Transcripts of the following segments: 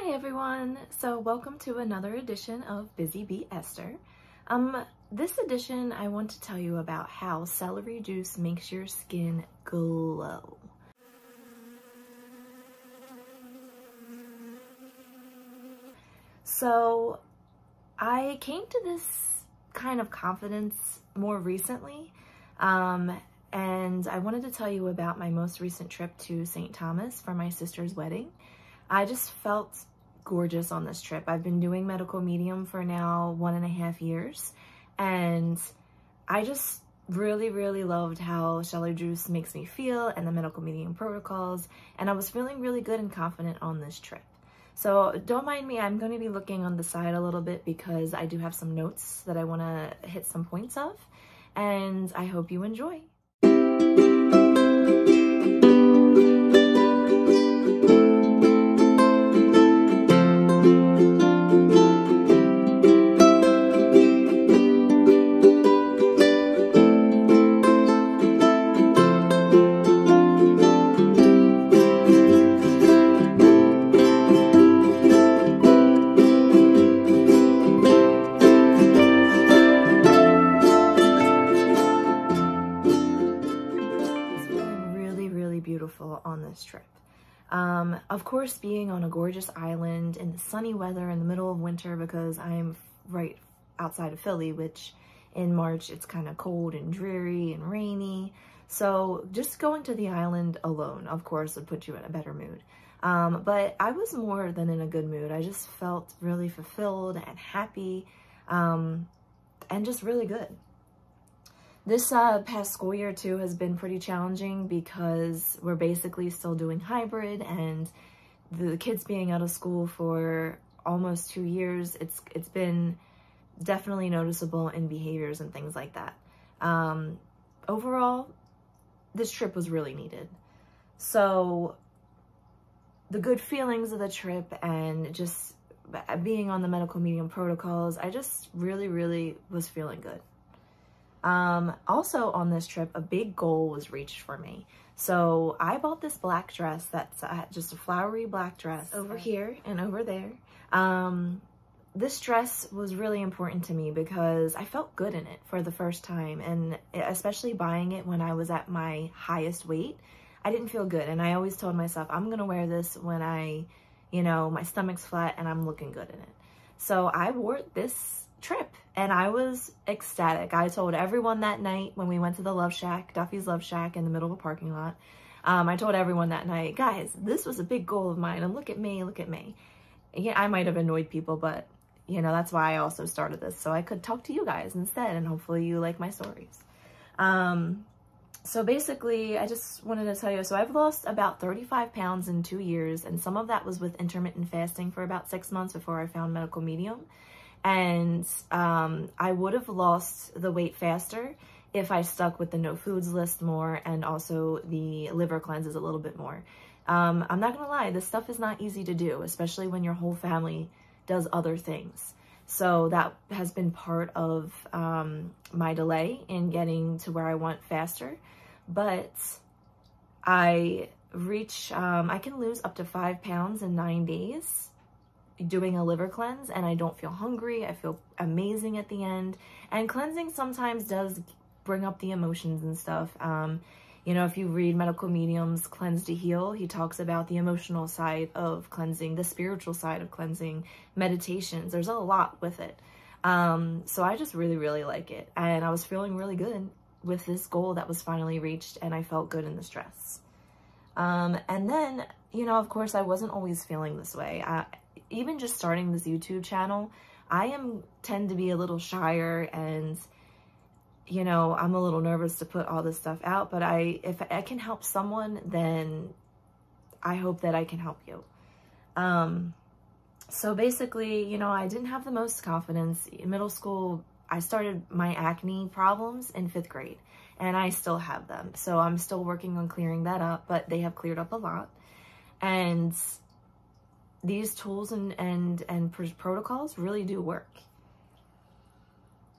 Hi everyone! So welcome to another edition of Busy Bee Esther. This edition I want to tell you about how celery juice makes your skin glow. So I came to this kind of confidence more recently, and I wanted to tell you about my most recent trip to St. Thomas for my sister's wedding. I just felt gorgeous on this trip. I've been doing medical medium for now 1.5 years, and I just really loved how celery juice makes me feel and the medical medium protocols, and I was feeling really good and confident on this trip. So don't mind me, I'm going to be looking on the side a little bit because I do have some notes that I want to hit some points of, and I hope you enjoy. Beautiful on this trip. Of course, being on a gorgeous island in the sunny weather in the middle of winter, because I'm right outside of Philly, which in March it's kind of cold and dreary and rainy. So just going to the island alone, of course, would put you in a better mood. But I was more than in a good mood. I just felt really fulfilled and happy, and just really good. This past school year too has been pretty challenging because we're basically still doing hybrid, and the kids being out of school for almost 2 years, it's been definitely noticeable in behaviors and things like that. Overall, this trip was really needed. So the good feelings of the trip and just being on the medical medium protocols, I just really was feeling good. Also on this trip, a big goal was reached for me. So I bought this black dress that's just a flowery black dress over here and over there. This dress was really important to me because I felt good in it for the first time, and especially buying it when I was at my highest weight, I didn't feel good. And I always told myself, I'm gonna wear this when my stomach's flat and I'm looking good in it. So I wore this trip and I was ecstatic. I told everyone that night when we went to the Love Shack, Duffy's Love Shack in the middle of a parking lot, I told everyone that night, guys, this was a big goal of mine, and look at me, look at me. Yeah, I might have annoyed people, but that's why I also started this, so I could talk to you guys instead, and hopefully you like my stories. So basically, I just wanted to tell you, so I've lost about 35 pounds in 2 years, and some of that was with intermittent fasting for about 6 months before I found medical medium. And I would have lost the weight faster if I stuck with the no foods list more, and also the liver cleanses a little bit more. I'm not gonna lie, this stuff is not easy to do, especially when your whole family does other things. So that has been part of my delay in getting to where I want faster. But I can lose up to 5 pounds in 9 days doing a liver cleanse, and I don't feel hungry. I feel amazing at the end. And cleansing sometimes does bring up the emotions and stuff. If you read Medical Medium's Cleanse to Heal, he talks about the emotional side of cleansing, the spiritual side of cleansing, meditations. There's a lot with it. So I just really like it. And I was feeling really good with this goal that was finally reached, and I felt good in this dress. And then, of course, I wasn't always feeling this way. Even just starting this YouTube channel, I tend to be a little shyer, and I'm a little nervous to put all this stuff out, but if I can help someone, then I hope that I can help you. So basically, I didn't have the most confidence. In middle school, I started my acne problems in 5th grade, and I still have them. So I'm still working on clearing that up, but they have cleared up a lot. And these tools and protocols really do work.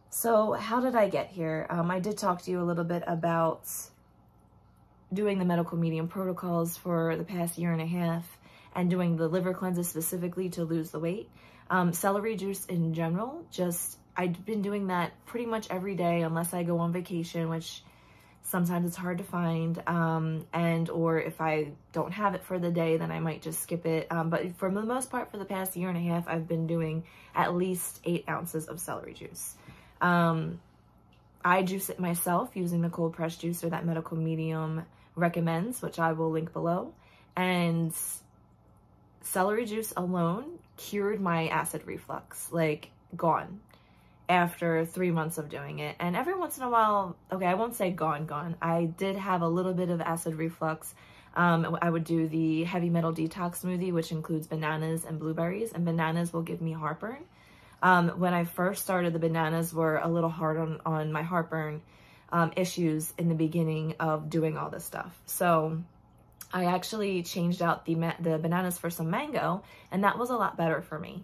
So how did I get here? I did talk to you a little bit about doing the medical medium protocols for the past 1.5 years, and doing the liver cleanses specifically to lose the weight. Celery juice in general, I've been doing that pretty much every day unless I go on vacation, which sometimes it's hard to find, or if I don't have it for the day, then I might just skip it. But for the most part, for the past year and a half, I've been doing at least 8 ounces of celery juice. I juice it myself using the cold press juicer that Medical Medium recommends, which I will link below. And celery juice alone cured my acid reflux, like gone, after 3 months of doing it. And every once in a while, okay, I won't say gone. I did have a little bit of acid reflux. I would do the heavy metal detox smoothie, which includes bananas and blueberries, and bananas will give me heartburn. When I first started, the bananas were a little hard on my heartburn issues in the beginning of doing all this stuff. So I actually changed out the bananas for some mango, and that was a lot better for me.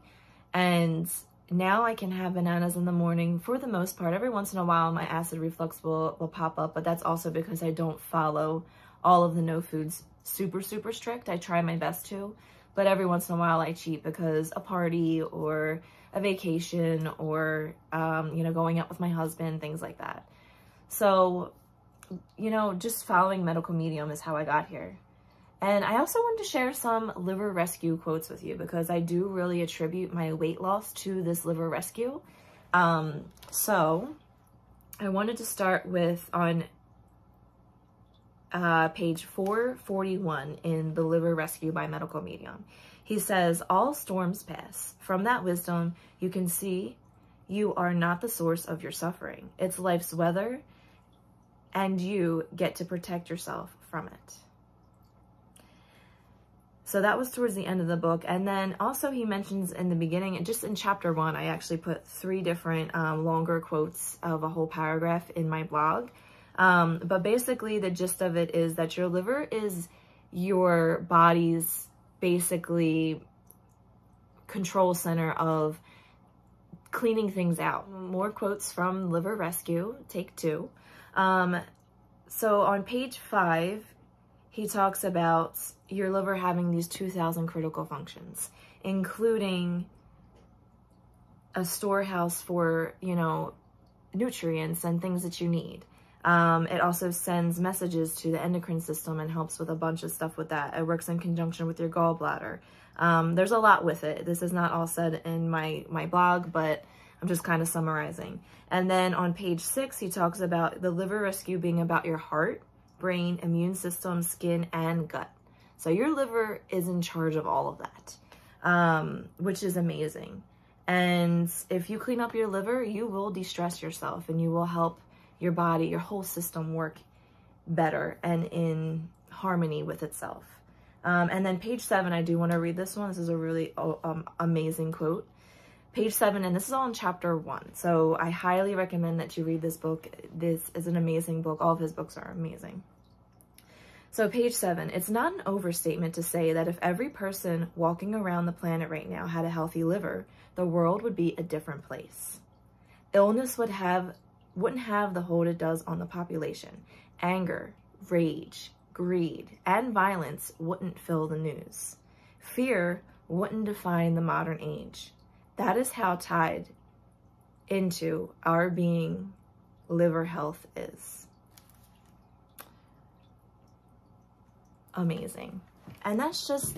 And now I can have bananas in the morning for the most part. Every once in a while, my acid reflux will pop up, but that's also because I don't follow all of the no foods super strict. I try my best to, but every once in a while I cheat because a party or a vacation or, going out with my husband, things like that. So, just following Medical Medium is how I got here. And I also wanted to share some liver rescue quotes with you because I do really attribute my weight loss to this liver rescue. So I wanted to start with on page 441 in The Liver Rescue by Medical Medium. He says, "All storms pass. From that wisdom, you can see you are not the source of your suffering. It's life's weather, and you get to protect yourself from it." So that was towards the end of the book. And then also he mentions in the beginning, and just in chapter 1, I actually put 3 different longer quotes of a whole paragraph in my blog. But basically the gist of it is that your liver is your body's basically control center of cleaning things out. More quotes from Liver Rescue, take 2. So on page 5, he talks about your liver having these 2,000 critical functions, including a storehouse for, nutrients and things that you need. It also sends messages to the endocrine system and helps with a bunch of stuff with that. It works in conjunction with your gallbladder. There's a lot with it. This is not all said in my blog, but I'm just kind of summarizing. And then on page 6, he talks about the liver rescue being about your heart, brain, immune system, skin, and gut. So your liver is in charge of all of that, which is amazing. And if you clean up your liver, you will de-stress yourself and you will help your body, your whole system work better and in harmony with itself. And then page 7, I do want to read this one. This is a really amazing quote. Page 7, and this is all in chapter 1. So I highly recommend that you read this book. This is an amazing book. All of his books are amazing. So page 7, it's not an overstatement to say that if every person walking around the planet right now had a healthy liver, the world would be a different place. Illness wouldn't have the hold it does on the population. Anger, rage, greed, and violence wouldn't fill the news. Fear wouldn't define the modern age. That is how tied into our being liver health is. Amazing. And that's just,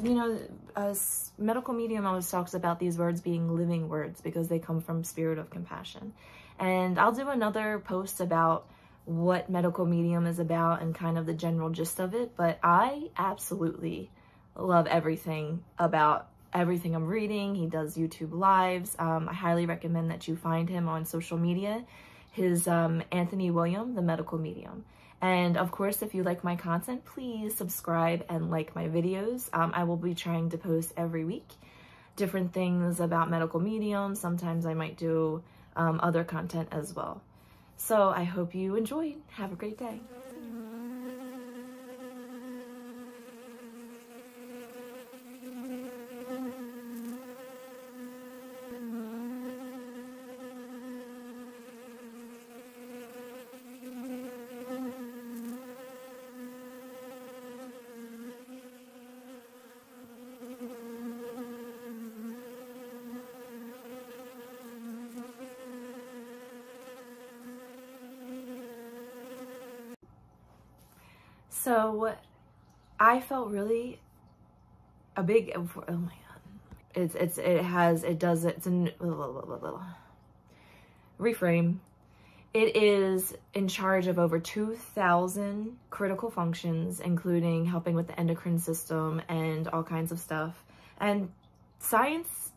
Medical Medium always talks about these words being living words because they come from spirit of compassion. And I'll do another post about what Medical Medium is about and kind of the general gist of it, but I absolutely love everything about everything I'm reading. He does YouTube lives. I highly recommend that you find him on social media. His Anthony William, the Medical Medium. And of course, if you like my content, please subscribe and like my videos. I will be trying to post every week different things about Medical Medium. Sometimes I might do other content as well. So I hope you enjoyed. Have a great day. So I felt really a big, oh my God. It's an, reframe. It is in charge of over 2,000 critical functions, including helping with the endocrine system and all kinds of stuff. And science,